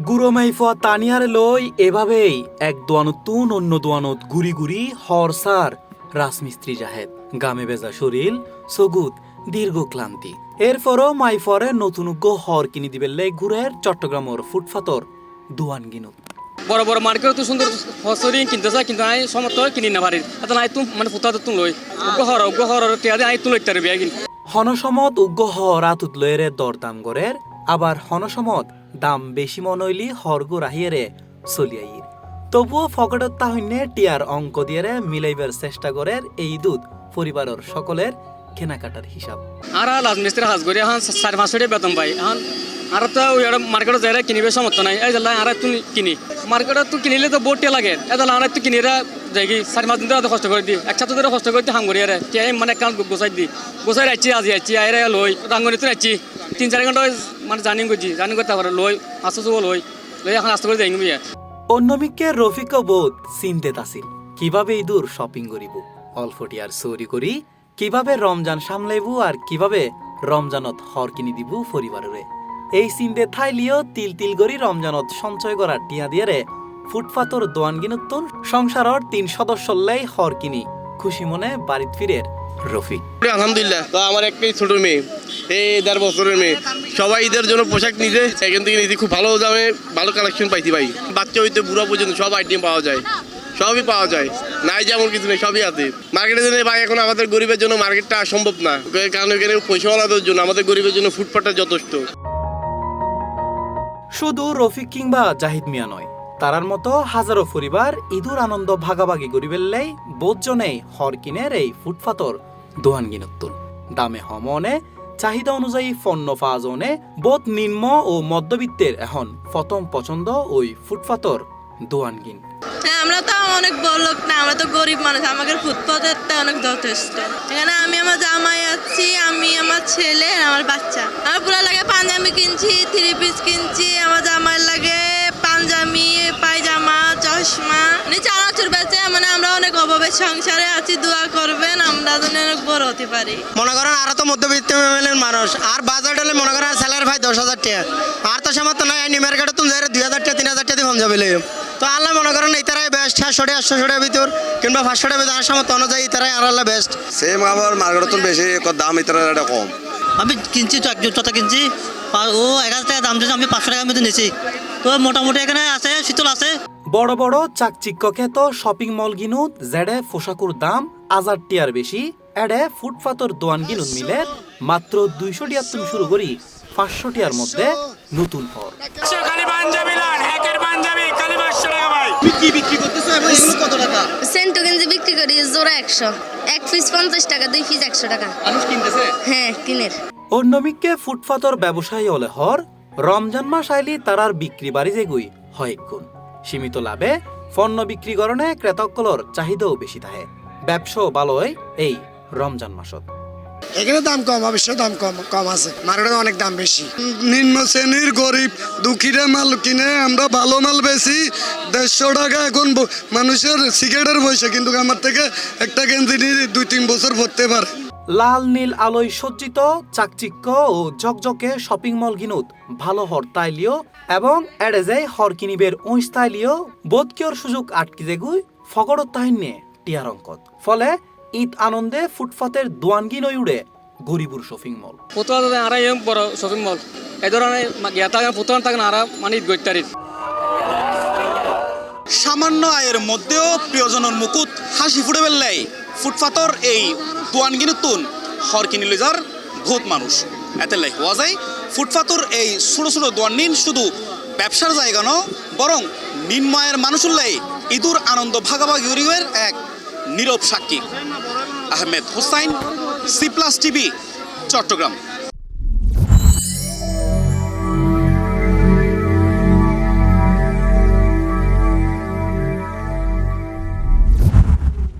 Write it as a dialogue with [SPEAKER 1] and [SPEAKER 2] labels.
[SPEAKER 1] গুরমাইফা তানিয়ারে লই এভাবেই এক দোয়ানত তুন অন্য দোয়ানত গুড়ি গুড়ি হরসার রাজমিস্ত্রি জাহেদ গামে বেজা শরীর সগুত দীর্ঘ ক্লান্তি এরপরও মাইফরে নতুন হর কিনি দিবেলে ঘুরের চট্টগ্রামের ফুটফাতর দোয়ান গিনু
[SPEAKER 2] বড় বড় মার্কেট তো সুন্দর হসরি কিনতে চাই কিন্তু আই সমর্থ কিনি না পারি এটা নাই তুমি মানে ফুটা তো লই উগ্র হর টিয়া আই তুই লইতে পারবি একদিন
[SPEAKER 1] হনসমত উগ্র হর আতুত লয়েরে দরদাম গরের আবার হনসমত দাম বেশি মনইলি হরগু রাহিয়েরে চলিয়াইর তবুও ফকটত তাহইনে টিয়ার অঙ্ক দিয়েরে মিলাইবার চেষ্টা করের এই দুধ পরিবারের সকলের কেনাকাটার হিসাব
[SPEAKER 2] আর রাজমিস্ত্রি হাজ করি এখন 4-5 বেতন পাই এখন আর তো মার্কেটে যাই কিনিবে সমর্থ নাই এই জানলা আর তুই কিনি মার্কেটে তুই কিনিলে তো বোটে লাগে এই জানলা আর তুই কিনিরা যাই 4-5 দিন ধরে কষ্ট করে দি একসাথে ধরে কষ্ট করে হাম করি আরে কে মানে কাম গোছাই দি গোছাই রাখছি আছি আইরে লই রাঙ্গনি তো রাখছি 3-4 ঘন্টা মানে জার্নি করতে পারে লই আসছো লই এখন আস্তে করে যাই গিয়ে
[SPEAKER 1] অন্যমিককে রফিক বোধ চিন্তেত আছিল কিভাবে ইদুর শপিং করিব অল্পটি আর চৌরি করি কিভাবে রমজান সামলাইব আর কিভাবে রমজানত হর কিনি দিব পরিবারে এই চিন্তে থাইলিও তিল তিল করি রমজানত সঞ্চয় করার টিয়া দিয়ারে ফুটপাতর দোয়ান গিনুত্তন সংসারর 3 সদস্যলাই হর কিনি খুশি মনে বাড়িত ফিরের রফিক।
[SPEAKER 3] আলহামদুলিল্লাহ তো আমার একটাই ছোট মেয়ে এই 1.5 বছরের মেয়ে সবাই ঈদের জন্য পোশাক নিতে এখান থেকে নিতে খুব ভালো দামে ভালো কালেকশন পাইছি ভাই বাচ্চা হইতে বুড়া পর্যন্ত সব আইটেম পাওয়া যায় সবই পাওয়া যায় নাই যেমন কিছু নেই সবই আছে মার্কেটে জন্য ভাই এখন আমাদের গরিবের জন্য মার্কেটটা সম্ভব না কারণ এখানে পয়সাওয়ালাদের জন্য আমাদের গরিবের জন্য ফুটপাতটা যথেষ্ট।
[SPEAKER 1] শুধু রফিক কিংবা জাহিদ মিয়া নয় তারার মতো হাজারো পরিবার ঈদুর আনন্দ ভাগাভাগি করিবেললেই বোধজনেই হর কিনের এই ফুটপাতর দোয়ান গিনুত্তুল দামে হমনে চাহিদা অনুযায়ী পণ্য পাওয়া জনে বোধ নিম্ন ও মধ্যবিত্তের এখন প্রথম পছন্দ ওই ফুটপাতর দোয়ান গিন।
[SPEAKER 4] আমরা তো অনেক বড় লোক না আমরা তো গরিব মানুষ আমাদের ফুটপাতের অনেক যথেষ্ট এখানে আমি আমার জামাই আছি আমি আমার ছেলে আর আমার বাচ্চা আমার পুরো লাগে পাঞ্জাবি কিনছি 3 পিস কিনছি আমার জামাই লাগে পাঞ্জাবি পায়জামা চশমা চানাচুর বেচে মানে আমরা অনেক অভাবের সংসারে আছি দোয়া করবেন আমরা যেন অনেক বড় হতে পারি।
[SPEAKER 5] মনে করেন আর তো মধ্যবিত্ত ফ্যামিলির মানুষ আর বাজার হলে মনে করেন স্যালারি ভাই 10,000 টাকা আর তো সামর্থ্য নাই নিউ মার্কেটে তুমি 2,000 টাকা 3,000 টাকা দিয়ে যাবে তো আল্লাহ মনে করেন এই তারাই বেস্ট 700-800 টাকার ভিতর কিংবা 500 টাকার ভিতর সামর্থ্য অনুযায়ী তারাই আর আল্লাহ বেস্ট
[SPEAKER 6] সেম আবার মার্কেটে বেশি দাম ইতারা কম
[SPEAKER 7] আমি কিনছি তো একজন কথা কিনছি ও 1,000 টাকা দাম দিয়েছে আমি 500 টাকার মধ্যে নিয়েছি তো মোটামুটি এখানে আছে শীতল আছে
[SPEAKER 1] বড় বড় চাকচিক্যকে তো শপিং মল গিনুত জেডে পোশাকুর দাম 1000 টিয়ার বেশি এডে ফুটপাতর দোয়ান গিনুত মিলে মাত্র 200 টিয়ার তুমি শুরু করি 500 টিয়ার মধ্যে নতুন হর
[SPEAKER 8] সেন্টু গেঞ্জি বিক্রি করি জোড়া 100 এক পিস 50 টাকা 2 পিস 100 টাকা
[SPEAKER 2] মানুষ কিনতেছে
[SPEAKER 8] হ্যাঁ কিনের
[SPEAKER 1] অন্যমিককে ফুটপাতর ব্যবসায়ী হলে হর রমজান মাস আইলি তারার বিক্রি বাড়ি যেগুই হয় গুণ সীমিত লাভে পণ্য বিক্রি করণে ক্রেতাকলর চাহিদাও বেশি থাকে ব্যবসাও ভালোই এই রমজান মাসত
[SPEAKER 5] এখানে দাম কম অবশ্যই দাম কম আছে মার্কেটে অনেক দাম বেশি নিম্ন শ্রেণীর গরিব দুঃখীরা মাল কিনে আমরা ভালো মাল বেশি 150 টাকা এখন মানুষের সিগারেটের পয়সা কিন্তু আমার থেকে একটা গেঞ্জি নিয়ে 2-3 বছর ভরতে পারে।
[SPEAKER 1] লাল নীল আলোয় সজ্জিত চাকচিক্য ও ঝকঝকে শপিং মল গিনুত ভালো হরতাইলিও এবং এডেজে হর কিনিবের ওইস্তাইলিও বোধকিয়র সুযোগ আটকি যেগুই ফগড়ত তাহিন্যে টিয়ার অঙ্কত ফলে ঈদ আনন্দে ফুটপাতের দোয়ানগিন উড়ে গরিবুর শপিং মল
[SPEAKER 2] ফুটপাত আর বড় শপিং মল এই ধরনের ফুটপাত থাকেন আর মানে ঈদ গইতারি
[SPEAKER 9] সামান্য আয়ের মধ্যেও প্রিয়জনের মুকুট হাসি ফুটে বেললাই ফুটপাতর এই দোয়ানগিনুতুন হর কিনি লইজার বহুত মানুষ এতে লাই হওয়া যায় ফুটপাতর এই ছোট ছোট দোয়ান নিন শুধু ব্যবসার জায়গা ন বরং নিম্নয়ের মানুষের লাই ঈদুর আনন্দ ভাগাভাগি উড়িবের এক নীরব সাক্ষী। আহমেদ হোসাইন, সি+ টিভি, চট্টগ্রাম।